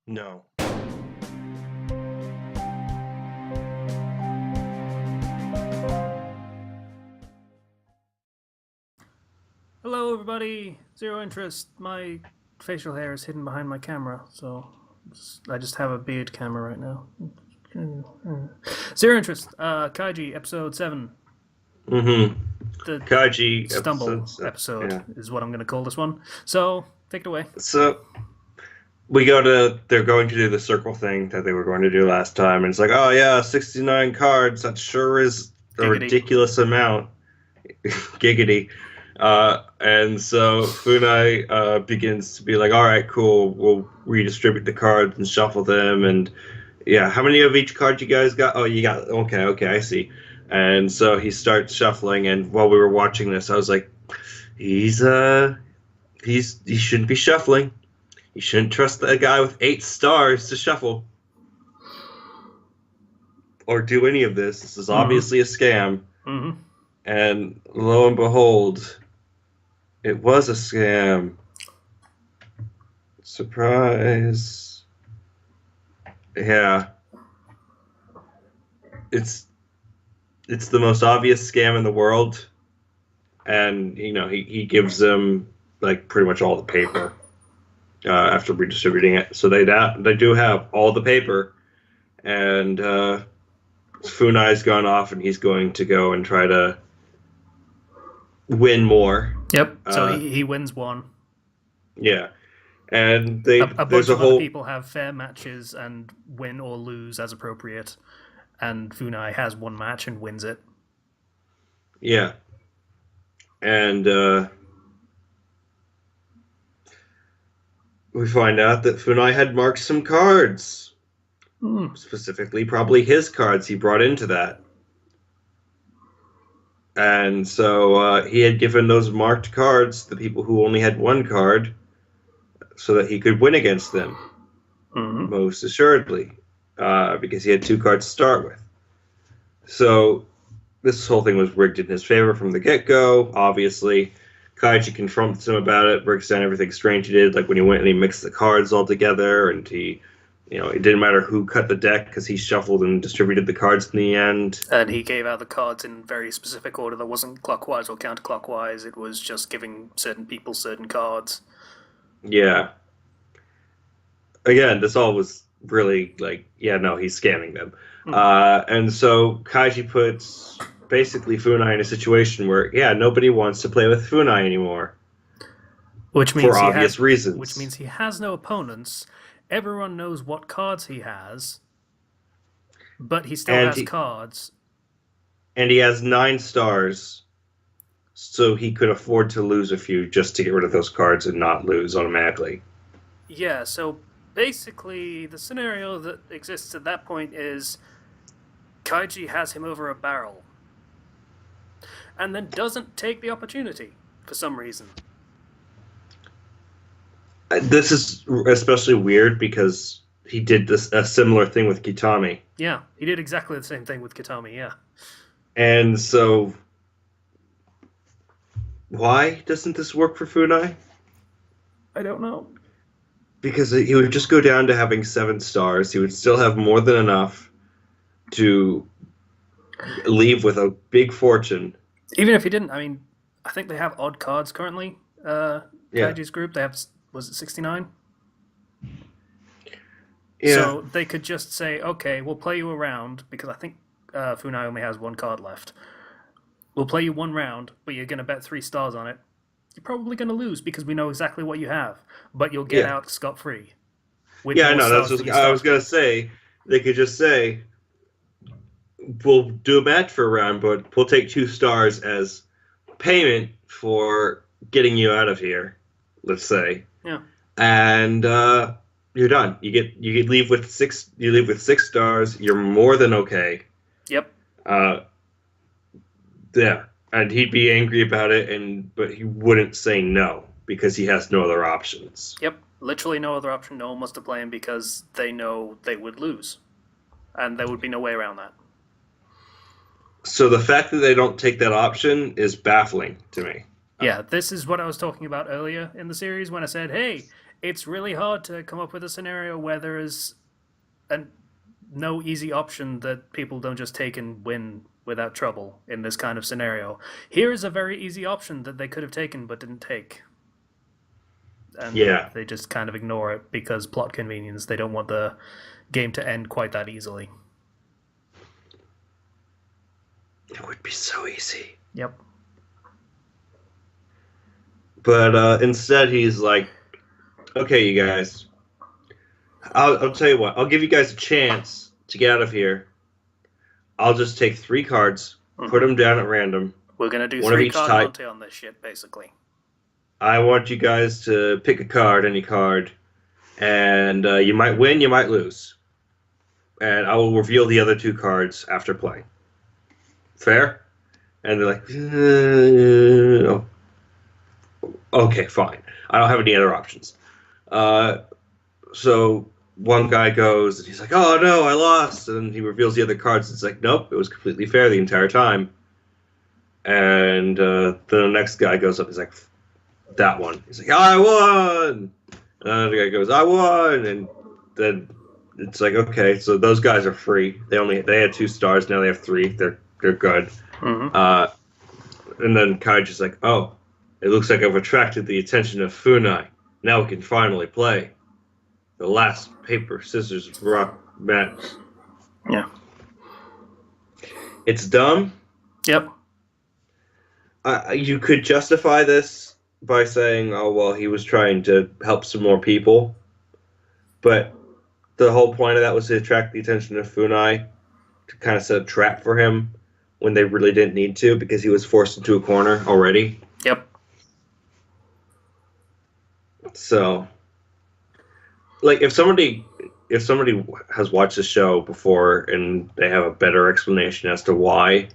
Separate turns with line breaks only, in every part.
No.
Hello, everybody. Zero interest. My facial hair is hidden behind my camera, so I just have a beard camera right now. Zero interest. Kaiji, episode 7.
Mm-hmm.
The
Kaiji
stumble
episode.
episode
Yeah.
is what I'm going to call this one. So, take it away.
So they're going to do the circle thing that they were going to do last time, and it's like, oh yeah, 69 cards. That sure is a
Giggity.
ridiculous amount. Giggity. And so Funai begins to be like, all right, cool. We'll redistribute the cards and shuffle them. And yeah, how many of each card you guys got? Oh, you got, okay, I see. And so he starts shuffling. And while we were watching this, I was like, he shouldn't be shuffling. You shouldn't trust a guy with 8 stars to shuffle or do any of this. This is obviously a scam.
Mm-hmm.
And lo and behold, it was a scam. Surprise. Yeah. It's the most obvious scam in the world. And, he gives them, like, pretty much all the paper after redistributing it. So they do have all the paper. And Funai's gone off, and he's going to go and try to win more.
Yep. So he wins one.
Yeah, and
A bunch
there's a
of
whole
other people have fair matches and win or lose as appropriate, and Funai has one match and wins it.
yeah, and we find out that Funai had marked some cards, specifically probably his cards he brought into that. And so he had given those marked cards to people who only had one card so that he could win against them, most assuredly, because he had 2 cards to start with. So this whole thing was rigged in his favor from the get-go, obviously. Kaiji confronts him about it, breaks down everything strange he did, like when he went and he mixed the cards all together, and it didn't matter who cut the deck because he shuffled and distributed the cards in the end.
And he gave out the cards in very specific order that wasn't clockwise or counterclockwise. It was just giving certain people certain cards.
Yeah. Again, this all was really like, yeah, no, he's scamming them. And so Kaiji puts basically Funai in a situation where, yeah, nobody wants to play with Funai anymore.
Which means
for obvious reasons.
Which means he has no opponents. Everyone knows what cards he has, but he still has cards.
And he has 9 stars, so he could afford to lose a few just to get rid of those cards and not lose automatically.
Yeah, so basically the scenario that exists at that point is Kaiji has him over a barrel, and then doesn't take the opportunity for some reason.
This is especially weird because he did a similar thing with Kitami.
Yeah, he did exactly the same thing with Kitami, yeah.
And so, why doesn't this work for Funai?
I don't know.
Because he would just go down to having 7 stars. He would still have more than enough to leave with a big fortune.
Even if he didn't, I mean, I think they have odd cards currently. Kaiji's group, they have... Was it 69?
Yeah.
So they could just say, okay, we'll play you a round, because I think Funai only has 1 card left. We'll play you 1 round, but you're going to bet 3 stars on it. You're probably going to lose because we know exactly what you have, but you'll get out scot-free.
Yeah, I know. That's what I was going to say. They could just say, we'll do a match for a round, but we'll take 2 stars as payment for getting you out of here, let's say.
Yeah.
And you're done. You leave with 6. You leave with 6 stars. You're more than okay.
Yep.
Yeah, and he'd be angry about it, but he wouldn't say no because he has no other options.
Yep. Literally no other option. No one wants to play him because they know they would lose, and there would be no way around that.
So the fact that they don't take that option is baffling to me.
Yeah, this is what I was talking about earlier in the series when I said, hey, it's really hard to come up with a scenario where there is no easy option that people don't just take and win without trouble in this kind of scenario. Here is a very easy option that they could have taken but didn't take. And they just kind of ignore it because plot convenience. They don't want the game to end quite that easily.
It would be so easy.
Yep.
But instead he's like, okay, you guys, I'll tell you what, I'll give you guys a chance to get out of here. I'll just take 3 cards, put them down at random.
We're going to do 3-card Monte on this shit, basically.
I want you guys to pick a card, any card, and you might win, you might lose. And I will reveal the other 2 cards after play. Fair? And they're like, okay, fine. I don't have any other options. So one guy goes, and he's like, oh no, I lost. And he reveals the other cards. It's like, nope, it was completely fair the entire time. And the next guy goes up, he's like, that one. He's like, I won! And another guy goes, I won! And then it's like, okay, so those guys are free. They had 2 stars, now they have 3. They're good. Mm-hmm. And then Kaiji's like, oh, it looks like I've attracted the attention of Funai. Now we can finally play the last paper, scissors, rock match.
Yeah.
It's dumb.
Yep.
You could justify this by saying, oh, well, he was trying to help some more people. But the whole point of that was to attract the attention of Funai, to kind of set a trap for him when they really didn't need to, because he was forced into a corner already.
Yep.
So, like, if somebody has watched the show before and they have a better explanation as to why,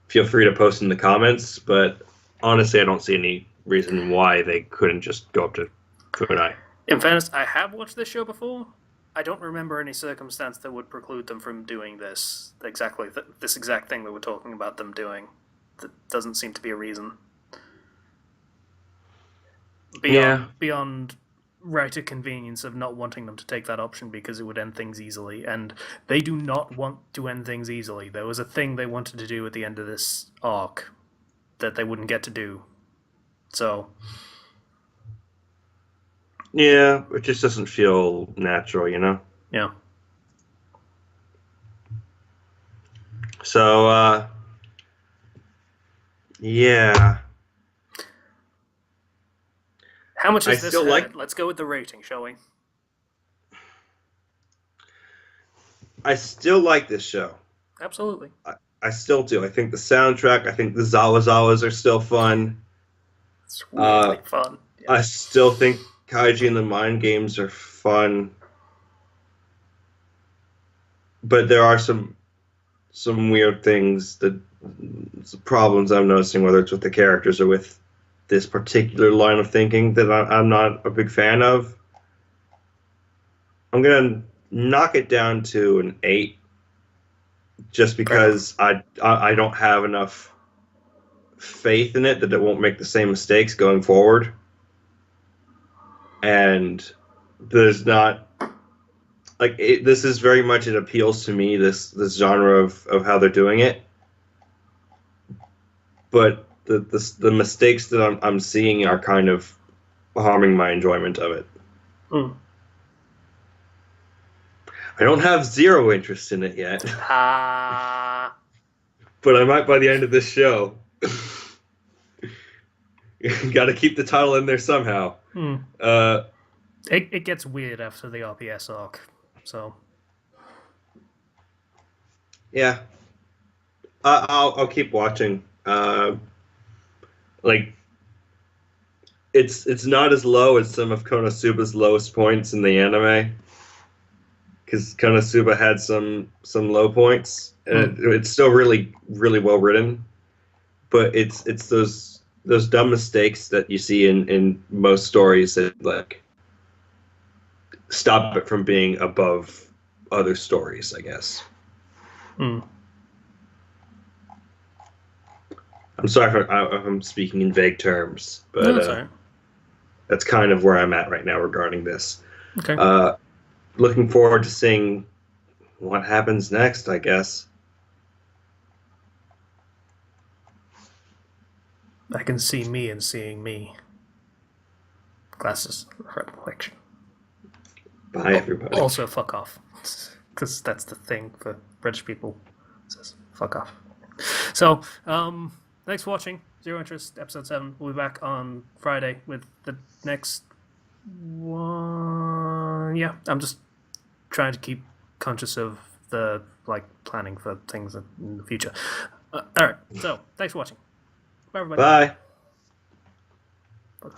feel free to post in the comments. But honestly, I don't see any reason why they couldn't just go up to Funai.
In fairness, I have watched this show before. I don't remember any circumstance that would preclude them from doing this exact thing that we're talking about them doing. That doesn't seem to be a reason. Beyond writer convenience of not wanting them to take that option because it would end things easily, and they do not want to end things easily. There was a thing they wanted to do at the end of this arc that they wouldn't get to do. So...
yeah, it just doesn't feel natural, you know?
Yeah.
So, yeah.
How much is this hurt? Let's go with the rating, shall we?
I still like this show.
Absolutely.
I still do. I think the soundtrack, I think the Zawazawas are still fun.
It's really fun.
Yeah. I still think Kaiji and the Mind Games are fun. But there are some weird things, problems I'm noticing, whether it's with the characters or with this particular line of thinking that I'm not a big fan of. I'm going to knock it down to an 8 just because I don't have enough faith in it that it won't make the same mistakes going forward. And there's not... like, this is very much, it appeals to me, this genre of how they're doing it. But the mistakes that I'm seeing are kind of harming my enjoyment of it.
Mm.
I don't have zero interest in it yet. But I might by the end of this show. Got to keep the title in there somehow.
It gets weird after the RPS arc, so...
yeah. I'll keep watching. Like, it's not as low as some of Konosuba's lowest points in the anime, because Konosuba had some low points, and it's still really, really well written. But it's those dumb mistakes that you see in most stories that, like, stop it from being above other stories, I guess. I'm sorry if I'm speaking in vague terms, but
no, that's all right.
that's kind of where I'm at right now regarding this.
Okay.
Looking forward to seeing what happens next, I guess.
I can see me in seeing me. Glasses reflection.
Bye, everybody.
Also, fuck off. Because that's the thing for British people. It says fuck off. So, thanks for watching. Zero Interest, episode 7. We'll be back on Friday with the next one. Yeah, I'm just trying to keep conscious of the planning for things in the future. All right, so thanks for watching. Bye, everybody.
Bye.
Bye.